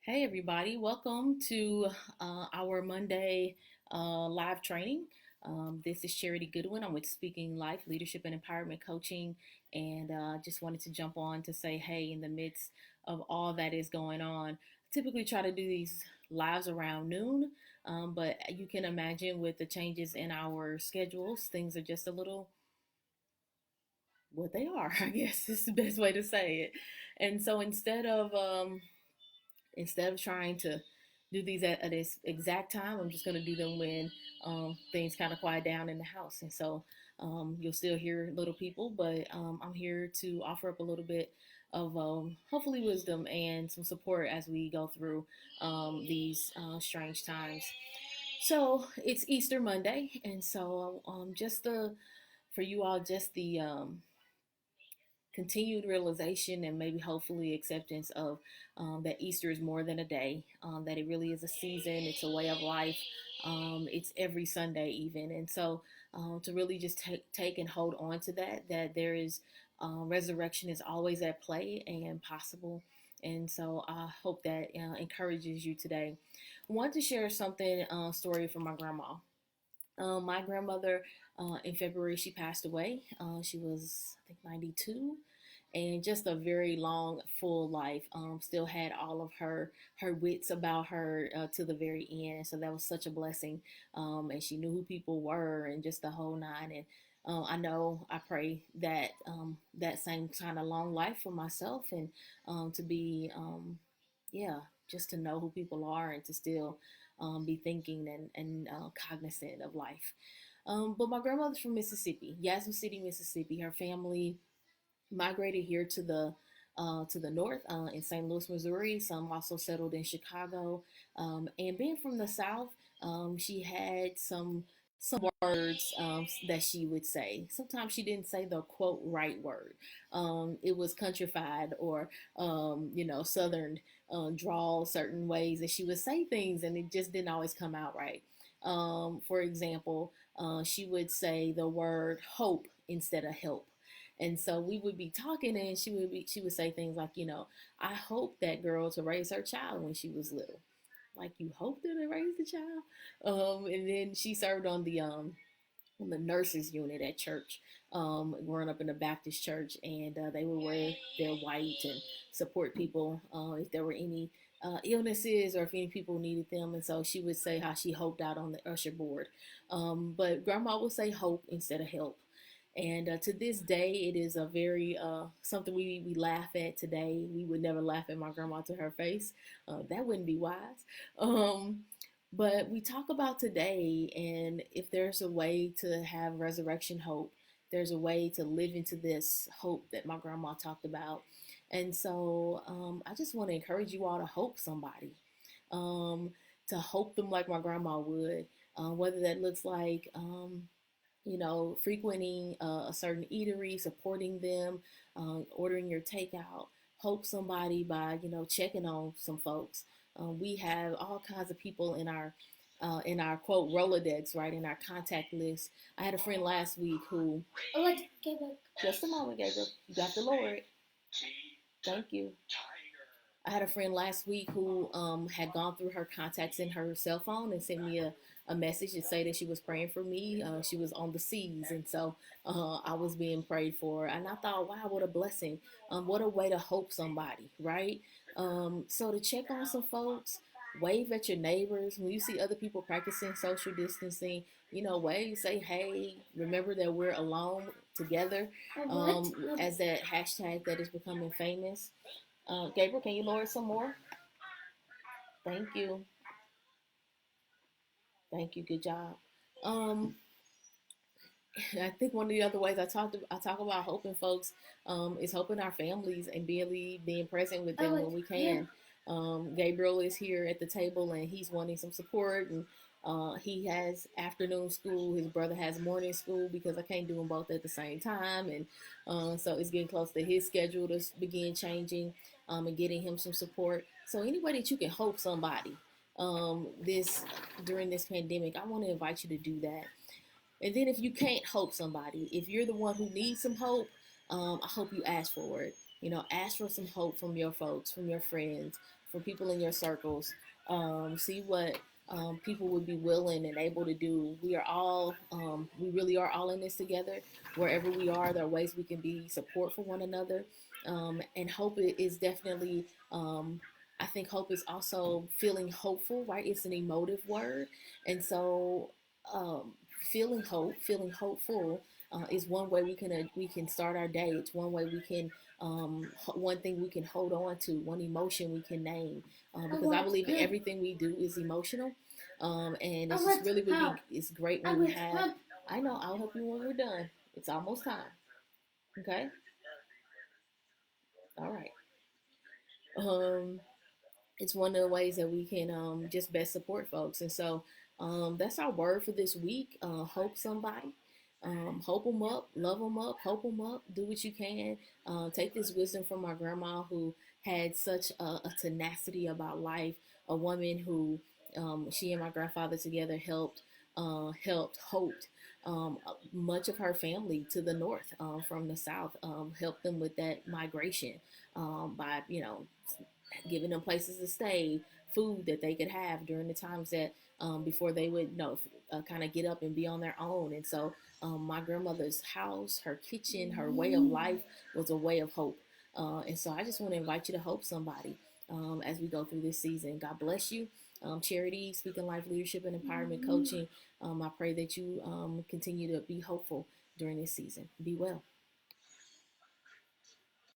Hey, everybody, welcome to our Monday live training. This is Charity Goodwin. I'm with Speaking Life Leadership and Empowerment Coaching, and just wanted to jump on to say, hey, in the midst of all that is going on, I typically try to do these lives around noon, but you can imagine with the changes in our schedules, things are just a little what they are, I guess is the best way to say it. And so instead of trying to do these at this exact time, I'm just going to do them when things kind of quiet down in the house. And so you'll still hear little people, but I'm here to offer up a little bit of hopefully wisdom and some support as we go through these strange times. So it's Easter Monday, and so just the for you all, just the continued realization and maybe hopefully acceptance of that Easter is more than a day, that it really is a season, it's a way of life, it's every Sunday even. And so to really just take and hold on to that there is resurrection is always at play and possible. And so I hope that encourages you today. I want to share something, story from my grandma. My grandmother, in February, she passed away. She was, I think, 92, and just a very long, full life. Still had all of her wits about her to the very end. So that was such a blessing. And she knew who people were and just the whole nine. And I pray that that same kind of long life for myself and to be, yeah, just to know who people are and to still be thinking and cognizant of life. But my grandmother's from Mississippi, Yazoo City, Mississippi. Her family migrated here to the north in St. Louis, Missouri. Some also settled in Chicago. And being from the South, she had some words that she would say. Sometimes she didn't say the quote right word. It was countrified or Southern drawl certain ways that she would say things, and it just didn't always come out right. For example, she would say the word hope instead of help. And so we would be talking, and she would say things like, I hope that girl to raise her child when she was little. Like, you hope that they raise the child. And then she served on the nurses unit at church, growing up in a Baptist church, and they would wear their white and support people if there were any illnesses or if any people needed them. And so she would say how she hoped out on the usher board. But grandma would say hope instead of help. And to this day, it is a very something we laugh at today. We would never laugh at my grandma to her face. That wouldn't be wise. Um, but we talk about today, and if there's a way to have resurrection hope, there's a way to live into this hope that my grandma talked about. And so I just want to encourage you all to hope somebody, um, to hope them like my grandma would, whether that looks like frequenting a certain eatery, supporting them, ordering your takeout. Hope somebody by, checking on some folks. We have all kinds of people in our quote Rolodex, right, in our contact list. I had a friend last week who. Oh, wait, Gabriel. Just a moment, Gabriel. You got the Lord. Thank you. I had a friend last week who had gone through her contacts in her cell phone and sent me a message to say that she was praying for me. She was on the seas, and so I was being prayed for. And I thought, wow, what a blessing. What a way to hope somebody, right? So to check on some folks, wave at your neighbors. When you see other people practicing social distancing, wave, say, hey, remember that we're alone together, as that hashtag that is becoming famous. Gabriel, can you lower some more? Thank you. Thank you. Good job. Um, I think one of the other ways I talk about helping folks is helping our families and being present with them when we can. Gabriel is here at the table and he's wanting some support, and he has afternoon school. His brother has morning school because I can't do them both at the same time, and so it's getting close to his schedule to begin changing and getting him some support. So any way that you can help somebody this during this pandemic, I want to invite you to do that. And then if you can't help somebody, if you're the one who needs some hope, I hope you ask for it. Ask for some hope from your folks, from your friends, from people in your circles. See what people would be willing and able to do. We really are all in this together. Wherever we are, there are ways we can be support for one another. And hope is definitely, I think hope is also feeling hopeful, right? It's an emotive word. And so, um, feeling hopeful is one way we can start our day. It's one way we can one thing we can hold on to, one emotion we can name, because I believe everything we do is emotional, and it's just really it's great when we have. I know I'll help you when we're done. It's almost time. Okay. All right. Um, it's one of the ways that we can just best support folks. And so that's our word for this week. Hope somebody. Hope them up, love them up, hope them up, do what you can. Take this wisdom from my grandma who had such a tenacity about life, a woman who she and my grandfather together hoped much of her family to the north from the south, helped them with that migration by, giving them places to stay, food that they could have during the times that before they would kind of get up and be on their own. And so my grandmother's house, her kitchen, her way of life was a way of hope. And so I just want to invite you to hope somebody as we go through this season. God bless you. Charity, Speaking Life Leadership and Empowerment Coaching. I pray that you continue to be hopeful during this season. Be well.